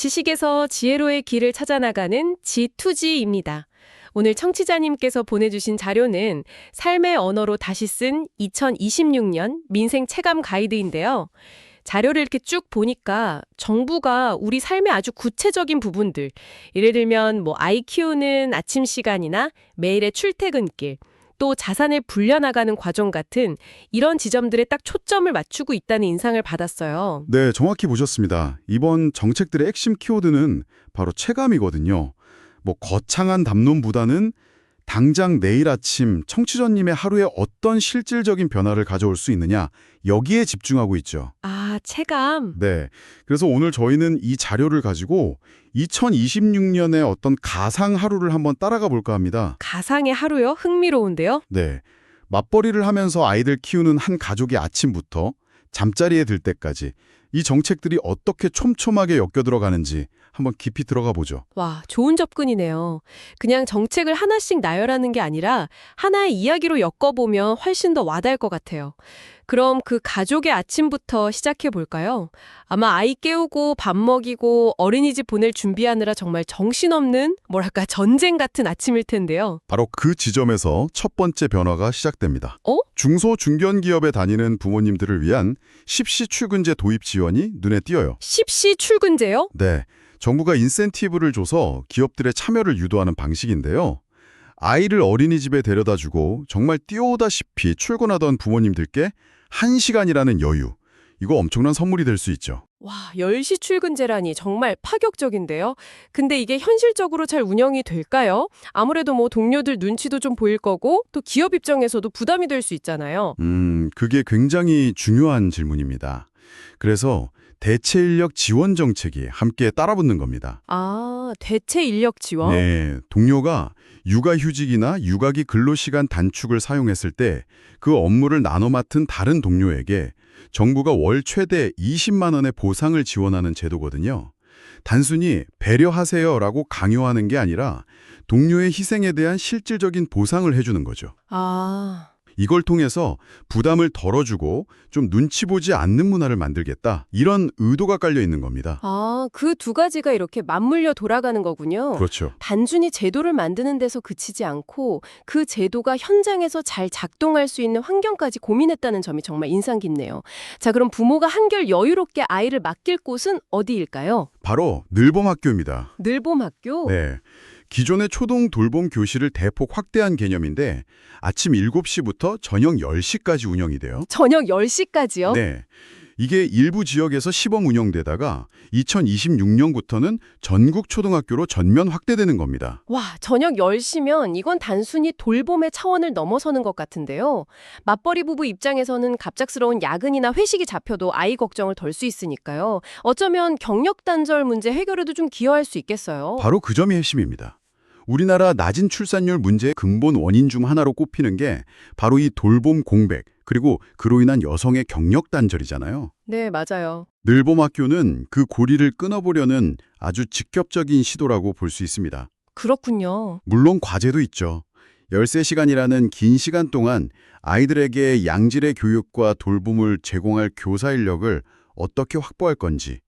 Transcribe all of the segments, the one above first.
지식에서 지혜로의 길을 찾아나가는 G2G입니다. 오늘 청취자님께서 보내주신 자료는 삶의 언어로 다시 쓴 2026년 민생 체감 가이드인데요. 자료를 이렇게 쭉 보니까 정부가 우리 삶의 아주 구체적인 부분들, 예를 들면 아이 키우는 아침 시간이나 매일의 출퇴근길, 또 자산을 불려나가는 과정 같은 이런 지점들에 딱 초점을 맞추고 있다는 인상을 받았어요. 네, 정확히 보셨습니다. 이번 정책들의 핵심 키워드는 바로 체감이거든요. 거창한 담론보다는 당장 내일 아침 청취자님의 하루에 어떤 실질적인 변화를 가져올 수 있느냐, 여기에 집중하고 있죠. 아, 체감. 네, 그래서 오늘 저희는 이 자료를 가지고 2026년의 어떤 가상 하루를 한번 따라가 볼까 합니다. 가상의 하루요? 흥미로운데요? 네, 맞벌이를 하면서 아이들 키우는 한 가족의 아침부터 잠자리에 들 때까지 이 정책들이 어떻게 촘촘하게 엮여들어가는지 한번 깊이 들어가 보죠. 와, 좋은 접근이네요. 그냥 정책을 하나씩 나열하는 게 아니라 하나의 이야기로 엮어보면 훨씬 더 와닿을 것 같아요. 그럼 그 가족의 아침부터 시작해 볼까요? 아마 아이 깨우고 밥 먹이고 어린이집 보낼 준비하느라 정말 정신없는, 전쟁 같은 아침일 텐데요. 바로 그 지점에서 첫 번째 변화가 시작됩니다. 중소 중견기업에 다니는 부모님들을 위한 십시 출근제 도입 지원이 눈에 띄어요. 십시 출근제요? 네, 정부가 인센티브를 줘서 기업들의 참여를 유도하는 방식인데요. 아이를 어린이집에 데려다주고 정말 뛰어오다시피 출근하던 부모님들께 1시간이라는 여유, 이거 엄청난 선물이 될 수 있죠. 와, 10시 출근제라니 정말 파격적인데요. 근데 이게 현실적으로 잘 운영이 될까요? 아무래도 동료들 눈치도 좀 보일 거고 또 기업 입장에서도 부담이 될 수 있잖아요. 그게 굉장히 중요한 질문입니다. 그래서 대체 인력 지원 정책이 함께 따라붙는 겁니다. 아, 대체 인력 지원? 네, 동료가 육아휴직이나 육아기 근로시간 단축을 사용했을 때 그 업무를 나눠 맡은 다른 동료에게 정부가 월 최대 20만 원의 보상을 지원하는 제도거든요. 단순히 배려하세요라고 강요하는 게 아니라 동료의 희생에 대한 실질적인 보상을 해주는 거죠. 아, 이걸 통해서 부담을 덜어주고 좀 눈치 보지 않는 문화를 만들겠다, 이런 의도가 깔려 있는 겁니다. 그 두 가지가 이렇게 맞물려 돌아가는 거군요. 그렇죠. 단순히 제도를 만드는 데서 그치지 않고 그 제도가 현장에서 잘 작동할 수 있는 환경까지 고민했다는 점이 정말 인상 깊네요. 자, 그럼 부모가 한결 여유롭게 아이를 맡길 곳은 어디일까요? 바로 늘봄학교입니다. 늘봄학교? 네. 기존의 초등 돌봄 교실을 대폭 확대한 개념인데 아침 7시부터 저녁 10시까지 운영이 돼요. 저녁 10시까지요? 네. 이게 일부 지역에서 시범 운영되다가 2026년부터는 전국 초등학교로 전면 확대되는 겁니다. 와, 저녁 10시면 이건 단순히 돌봄의 차원을 넘어서는 것 같은데요. 맞벌이 부부 입장에서는 갑작스러운 야근이나 회식이 잡혀도 아이 걱정을 덜 수 있으니까요. 어쩌면 경력 단절 문제 해결에도 좀 기여할 수 있겠어요. 바로 그 점이 핵심입니다. 우리나라 낮은 출산율 문제의 근본 원인 중 하나로 꼽히는 게 바로 이 돌봄 공백, 그리고 그로 인한 여성의 경력 단절이잖아요. 네, 맞아요. 늘봄학교는 그 고리를 끊어보려는 아주 직접적인 시도라고 볼 수 있습니다. 그렇군요. 물론 과제도 있죠. 13시간이라는 긴 시간 동안 아이들에게 양질의 교육과 돌봄을 제공할 교사 인력을 어떻게 확보할 건지,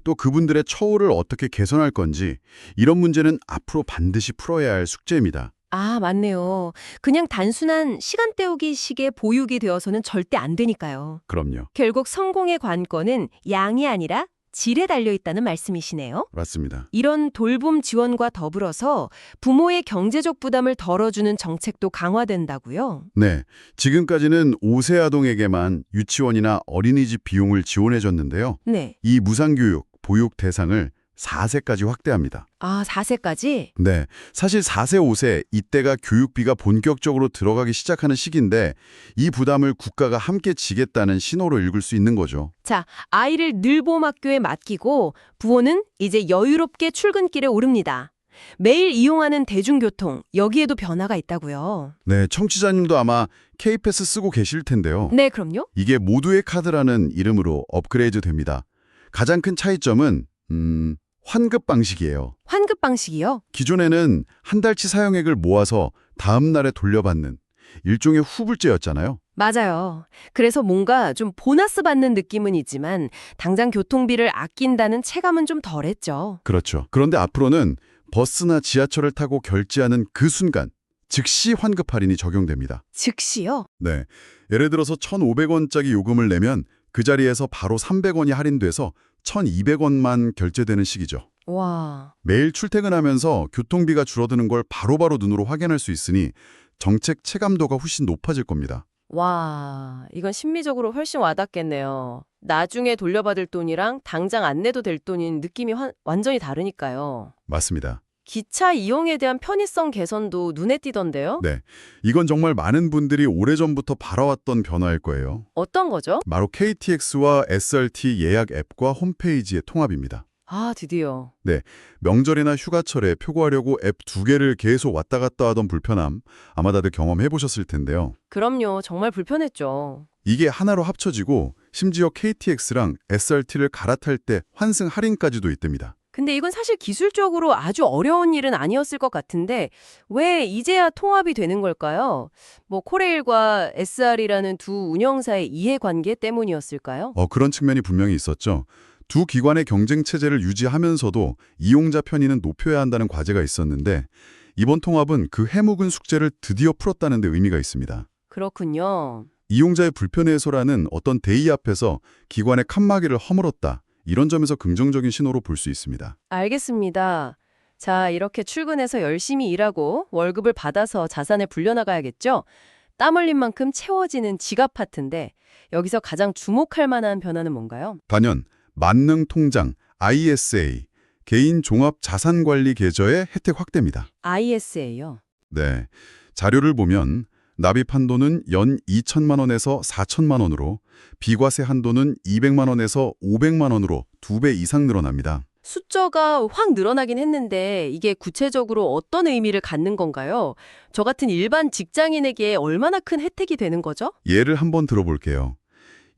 또 그분들의 처우를 어떻게 개선할 건지, 이런 문제는 앞으로 반드시 풀어야 할 숙제입니다. 아, 맞네요. 그냥 단순한 시간 때우기 식의 보육이 되어서는 절대 안 되니까요. 그럼요. 결국 성공의 관건은 양이 아니라 질에 달려있다는 말씀이시네요. 맞습니다. 이런 돌봄 지원과 더불어서 부모의 경제적 부담을 덜어주는 정책도 강화된다고요? 네, 지금까지는 5세 아동에게만 유치원이나 어린이집 비용을 지원해줬는데요. 네. 이 무상교육, 보육 대상을 4세까지 확대합니다. 아, 4세까지? 네, 사실 4세, 5세 이때가 교육비가 본격적으로 들어가기 시작하는 시기인데 이 부담을 국가가 함께 지겠다는 신호로 읽을 수 있는 거죠. 자, 아이를 늘봄학교에 맡기고 부모는 이제 여유롭게 출근길에 오릅니다. 매일 이용하는 대중교통, 여기에도 변화가 있다고요. 네, 청취자님도 아마 K패스 쓰고 계실 텐데요. 네, 그럼요. 이게 모두의 카드라는 이름으로 업그레이드 됩니다. 가장 큰 차이점은 환급 방식이에요. 환급 방식이요? 기존에는 한 달치 사용액을 모아서 다음 날에 돌려받는 일종의 후불제였잖아요. 맞아요. 그래서 뭔가 좀 보너스 받는 느낌은 있지만 당장 교통비를 아낀다는 체감은 좀 덜했죠. 그렇죠. 그런데 앞으로는 버스나 지하철을 타고 결제하는 그 순간 즉시 환급 할인이 적용됩니다. 즉시요? 네. 예를 들어서 1,500원짜리 요금을 내면 그 자리에서 바로 300원이 할인돼서 1,200원만 결제되는 시기죠. 와, 매일 출퇴근하면서 교통비가 줄어드는 걸 바로바로 눈으로 확인할 수 있으니 정책 체감도가 훨씬 높아질 겁니다. 와, 이건 심리적으로 훨씬 와닿겠네요. 나중에 돌려받을 돈이랑 당장 안 내도 될 돈인 느낌이 완전히 다르니까요. 맞습니다. 기차 이용에 대한 편의성 개선도 눈에 띄던데요? 네. 이건 정말 많은 분들이 오래전부터 바라왔던 변화일 거예요. 어떤 거죠? 바로 KTX와 SRT 예약 앱과 홈페이지의 통합입니다. 아, 드디어. 명절이나 휴가철에 표 구하려고 앱 두 개를 계속 왔다 갔다 하던 불편함 아마 다들 경험해 보셨을 텐데요. 그럼요. 정말 불편했죠. 이게 하나로 합쳐지고 심지어 KTX랑 SRT를 갈아탈 때 환승 할인까지도 있답니다. 근데 이건 사실 기술적으로 아주 어려운 일은 아니었을 것 같은데 왜 이제야 통합이 되는 걸까요? 뭐 코레일과 SR이라는 두 운영사의 이해관계 때문이었을까요? 그런 측면이 분명히 있었죠. 두 기관의 경쟁 체제를 유지하면서도 이용자 편의는 높여야 한다는 과제가 있었는데 이번 통합은 그 해묵은 숙제를 드디어 풀었다는 데 의미가 있습니다. 그렇군요. 이용자의 불편의 해소라는 어떤 대의 앞에서 기관의 칸막이를 허물었다. 이런 점에서 긍정적인 신호로 볼 수 있습니다. 알겠습니다. 자, 이렇게 출근해서 열심히 일하고 월급을 받아서 자산을 불려나가야겠죠? 땀 흘린 만큼 채워지는 지갑 파트인데 여기서 가장 주목할 만한 변화는 뭔가요? 단연 만능 통장 ISA 개인 종합 자산 관리 계좌의 혜택 확대입니다. ISA요. 네. 자료를 보면 납입 한도는 연 2천만 원에서 4천만 원으로 비과세 한도는 200만 원에서 500만 원으로 2배 이상 늘어납니다. 숫자가 확 늘어나긴 했는데 이게 구체적으로 어떤 의미를 갖는 건가요? 저 같은 일반 직장인에게 얼마나 큰 혜택이 되는 거죠? 예를 한번 들어볼게요.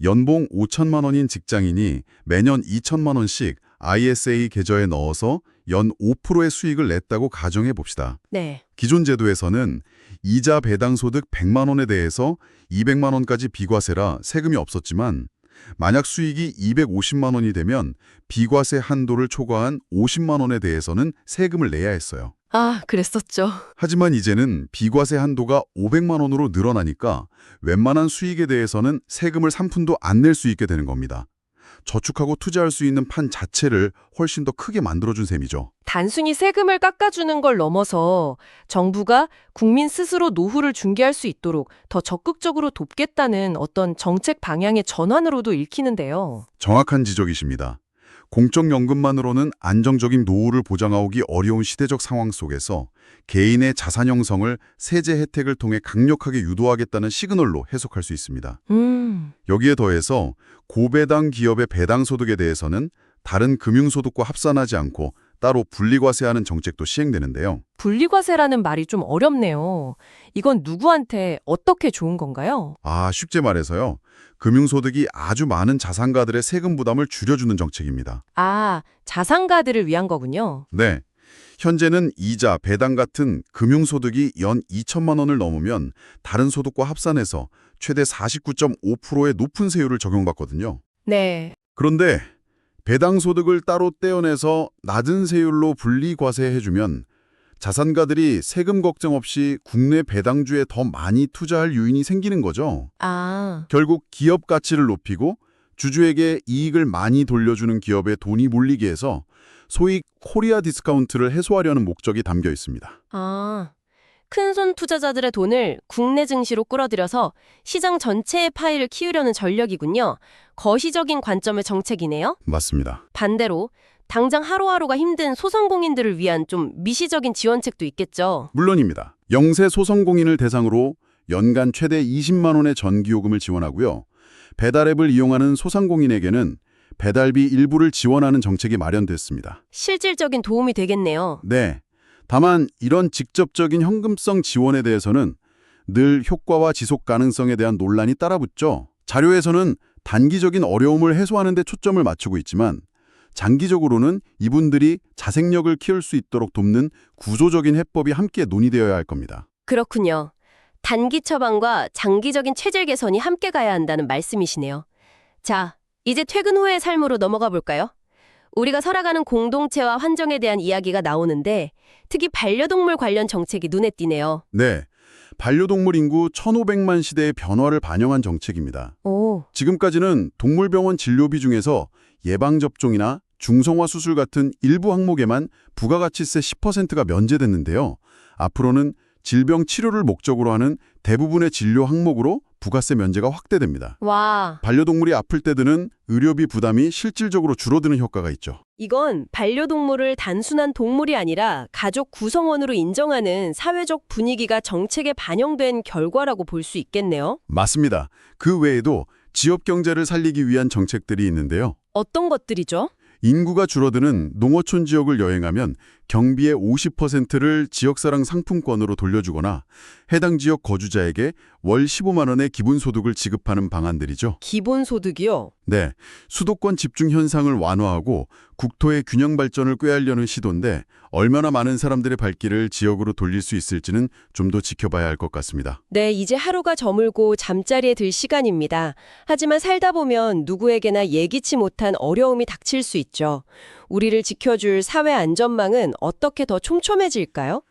연봉 5천만 원인 직장인이 매년 2천만 원씩 ISA 계좌에 넣어서 연 5%의 수익을 냈다고 가정해 봅시다. 네. 기존 제도에서는 이자 배당 소득 100만 원에 대해서 200만 원까지 비과세라 세금이 없었지만 만약 수익이 250만 원이 되면 비과세 한도를 초과한 50만 원에 대해서는 세금을 내야 했어요. 아, 그랬었죠. 하지만 이제는 비과세 한도가 500만 원으로 늘어나니까 웬만한 수익에 대해서는 세금을 3푼도 안 낼 수 있게 되는 겁니다. 저축하고 투자할 수 있는 판 자체를 훨씬 더 크게 만들어준 셈이죠. 단순히 세금을 깎아주는 걸 넘어서 정부가 국민 스스로 노후를 중개할 수 있도록 더 적극적으로 돕겠다는 어떤 정책 방향의 전환으로도 읽히는데요. 정확한 지적이십니다. 공적연금만으로는 안정적인 노후를 보장하기 어려운 시대적 상황 속에서 개인의 자산 형성을 세제 혜택을 통해 강력하게 유도하겠다는 시그널로 해석할 수 있습니다. 여기에 더해서 고배당 기업의 배당 소득에 대해서는 다른 금융소득과 합산하지 않고 따로 분리과세하는 정책도 시행되는데요. 분리과세라는 말이 좀 어렵네요. 이건 누구한테 어떻게 좋은 건가요? 쉽게 말해서요. 금융소득이 아주 많은 자산가들의 세금 부담을 줄여주는 정책입니다. 아, 자산가들을 위한 거군요. 네. 현재는 이자, 배당 같은 금융소득이 연 2천만 원을 넘으면 다른 소득과 합산해서 최대 49.5%의 높은 세율을 적용받거든요. 네. 그런데 배당 소득을 따로 떼어내서 낮은 세율로 분리과세해주면 자산가들이 세금 걱정 없이 국내 배당주에 더 많이 투자할 요인이 생기는 거죠. 아, 결국 기업 가치를 높이고 주주에게 이익을 많이 돌려주는 기업에 돈이 몰리게 해서 소위 코리아 디스카운트를 해소하려는 목적이 담겨 있습니다. 큰손 투자자들의 돈을 국내 증시로 끌어들여서 시장 전체의 파이를 키우려는 전략이군요. 거시적인 관점의 정책이네요. 맞습니다. 반대로 당장 하루하루가 힘든 소상공인들을 위한 좀 미시적인 지원책도 있겠죠. 물론입니다. 영세 소상공인을 대상으로 연간 최대 20만 원의 전기요금을 지원하고요. 배달앱을 이용하는 소상공인에게는 배달비 일부를 지원하는 정책이 마련됐습니다. 실질적인 도움이 되겠네요. 네. 다만 이런 직접적인 현금성 지원에 대해서는 늘 효과와 지속 가능성에 대한 논란이 따라붙죠. 자료에서는 단기적인 어려움을 해소하는 데 초점을 맞추고 있지만 장기적으로는 이분들이 자생력을 키울 수 있도록 돕는 구조적인 해법이 함께 논의되어야 할 겁니다. 그렇군요. 단기 처방과 장기적인 체질 개선이 함께 가야 한다는 말씀이시네요. 자, 이제 퇴근 후의 삶으로 넘어가 볼까요? 우리가 살아가는 공동체와 환경에 대한 이야기가 나오는데 특히 반려동물 관련 정책이 눈에 띄네요. 네, 반려동물 인구 1,500만 시대의 변화를 반영한 정책입니다. 오, 지금까지는 동물병원 진료비 중에서 예방접종이나 중성화 수술 같은 일부 항목에만 부가가치세 10%가 면제됐는데요. 앞으로는 질병 치료를 목적으로 하는 대부분의 진료 항목으로 부가세 면제가 확대됩니다. 와, 반려동물이 아플 때 드는 의료비 부담이 실질적으로 줄어드는 효과가 있죠. 이건 반려동물을 단순한 동물이 아니라 가족 구성원으로 인정하는 사회적 분위기가 정책에 반영된 결과라고 볼 수 있겠네요. 맞습니다. 그 외에도 지역 경제를 살리기 위한 정책들이 있는데요. 어떤 것들이죠? 인구가 줄어드는 농어촌 지역을 여행하면 경비의 50%를 지역사랑 상품권으로 돌려주거나 해당 지역 거주자에게 월 15만 원의 기본소득을 지급하는 방안들이죠. 기본소득이요? 네, 수도권 집중 현상을 완화하고 국토의 균형 발전을 꾀하려는 시도인데 얼마나 많은 사람들의 발길을 지역으로 돌릴 수 있을지는 좀 더 지켜봐야 할 것 같습니다. 네, 이제 하루가 저물고 잠자리에 들 시간입니다. 하지만 살다 보면 누구에게나 예기치 못한 어려움이 닥칠 수 있죠. 우리를 지켜줄 사회 안전망은 어떻게 더 촘촘해질까요?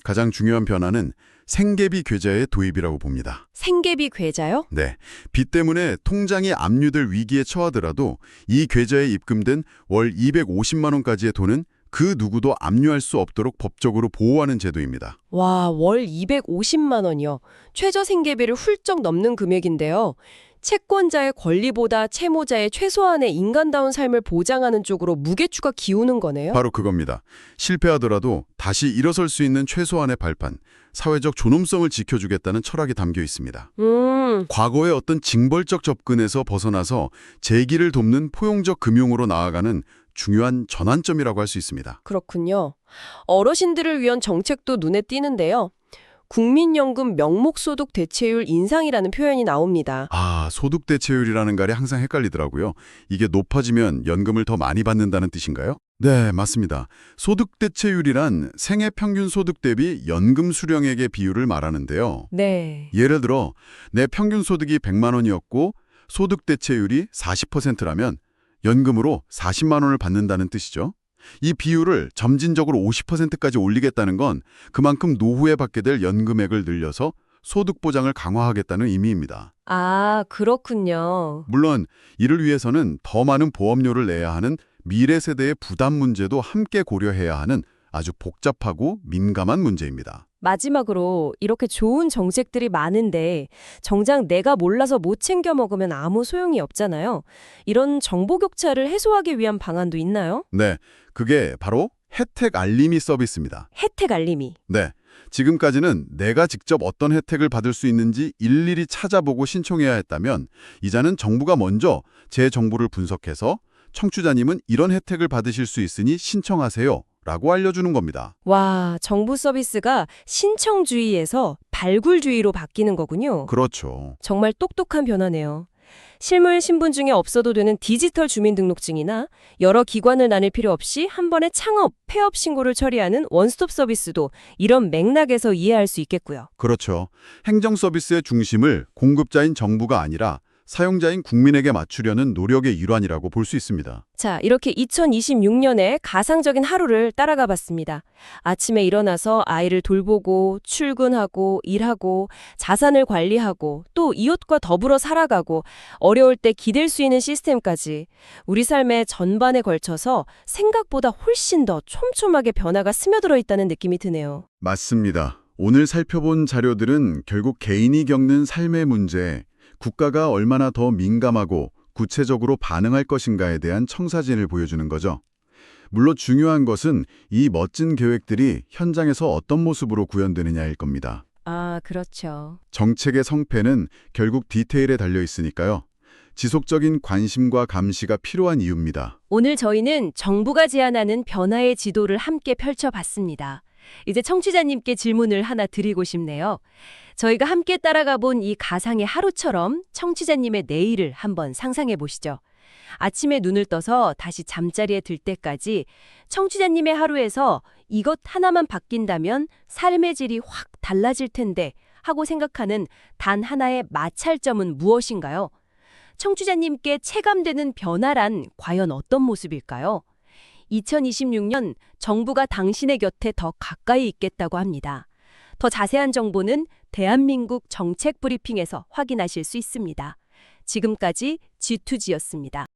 가장 중요한 변화는 생계비 계좌의 도입이라고 봅니다. 생계비 계좌요? 네, 빚 때문에 통장이 압류될 위기에 처하더라도 이 계좌에 입금된 월 250만 원까지의 돈은 그 누구도 압류할 수 없도록 법적으로 보호하는 제도입니다. 와, 월 250만 원이요. 최저 생계비를 훌쩍 넘는 금액인데요. 채권자의 권리보다 채무자의 최소한의 인간다운 삶을 보장하는 쪽으로 무게추가 기우는 거네요. 바로 그겁니다. 실패하더라도 다시 일어설 수 있는 최소한의 발판, 사회적 존엄성을 지켜주겠다는 철학이 담겨 있습니다. 과거의 어떤 징벌적 접근에서 벗어나서 재기를 돕는 포용적 금융으로 나아가는 중요한 전환점이라고 할 수 있습니다. 그렇군요. 어르신들을 위한 정책도 눈에 띄는데요. 국민연금 명목소득 대체율 인상이라는 표현이 나옵니다. 소득 대체율이라는 말이 항상 헷갈리더라고요. 이게 높아지면 연금을 더 많이 받는다는 뜻인가요? 네, 맞습니다. 소득 대체율이란 생애 평균 소득 대비 연금 수령액의 비율을 말하는데요. 네. 예를 들어 내 평균 소득이 100만 원이었고 소득 대체율이 40%라면 연금으로 40만 원을 받는다는 뜻이죠. 이 비율을 점진적으로 50%까지 올리겠다는 건 그만큼 노후에 받게 될 연금액을 늘려서 소득 보장을 강화하겠다는 의미입니다. 아, 그렇군요. 물론 이를 위해서는 더 많은 보험료를 내야 하는 미래 세대의 부담 문제도 함께 고려해야 하는 아주 복잡하고 민감한 문제입니다. 마지막으로 이렇게 좋은 정책들이 많은데 정작 내가 몰라서 못 챙겨 먹으면 아무 소용이 없잖아요. 이런 정보 격차를 해소하기 위한 방안도 있나요? 네, 그게 바로 혜택 알림이 서비스입니다. 혜택 알림이. 네, 지금까지는 내가 직접 어떤 혜택을 받을 수 있는지 일일이 찾아보고 신청해야 했다면 이제는 정부가 먼저 제 정보를 분석해서 청취자님은 이런 혜택을 받으실 수 있으니 신청하세요 라고 알려주는 겁니다. 와, 정부 서비스가 신청주의에서 발굴주의로 바뀌는 거군요. 그렇죠. 정말 똑똑한 변화네요. 실물 신분 중에 없어도 되는 디지털 주민등록증이나 여러 기관을 나눌 필요 없이 한 번에 창업, 폐업 신고를 처리하는 원스톱 서비스도 이런 맥락에서 이해할 수 있겠고요. 그렇죠. 행정 서비스의 중심을 공급자인 정부가 아니라 사용자인 국민에게 맞추려는 노력의 일환이라고 볼 수 있습니다. 자, 이렇게 2026년의 가상적인 하루를 따라가 봤습니다. 아침에 일어나서 아이를 돌보고 출근하고 일하고 자산을 관리하고 또 이웃과 더불어 살아가고 어려울 때 기댈 수 있는 시스템까지 우리 삶의 전반에 걸쳐서 생각보다 훨씬 더 촘촘하게 변화가 스며들어 있다는 느낌이 드네요. 맞습니다. 오늘 살펴본 자료들은 결국 개인이 겪는 삶의 문제, 국가가 얼마나 더 민감하고 구체적으로 반응할 것인가에 대한 청사진을 보여주는 거죠. 물론 중요한 것은 이 멋진 계획들이 현장에서 어떤 모습으로 구현되느냐일 겁니다. 아, 그렇죠. 정책의 성패는 결국 디테일에 달려 있으니까요. 지속적인 관심과 감시가 필요한 이유입니다. 오늘 저희는 정부가 제안하는 변화의 지도를 함께 펼쳐봤습니다. 이제 청취자님께 질문을 하나 드리고 싶네요. 저희가 함께 따라가 본 이 가상의 하루처럼 청취자님의 내일을 한번 상상해 보시죠. 아침에 눈을 떠서 다시 잠자리에 들 때까지 청취자님의 하루에서 이것 하나만 바뀐다면 삶의 질이 확 달라질 텐데 하고 생각하는 단 하나의 마찰점은 무엇인가요? 청취자님께 체감되는 변화란 과연 어떤 모습일까요? 2026년 정부가 당신의 곁에 더 가까이 있겠다고 합니다. 더 자세한 정보는 대한민국 정책 브리핑에서 확인하실 수 있습니다. 지금까지 G2G였습니다.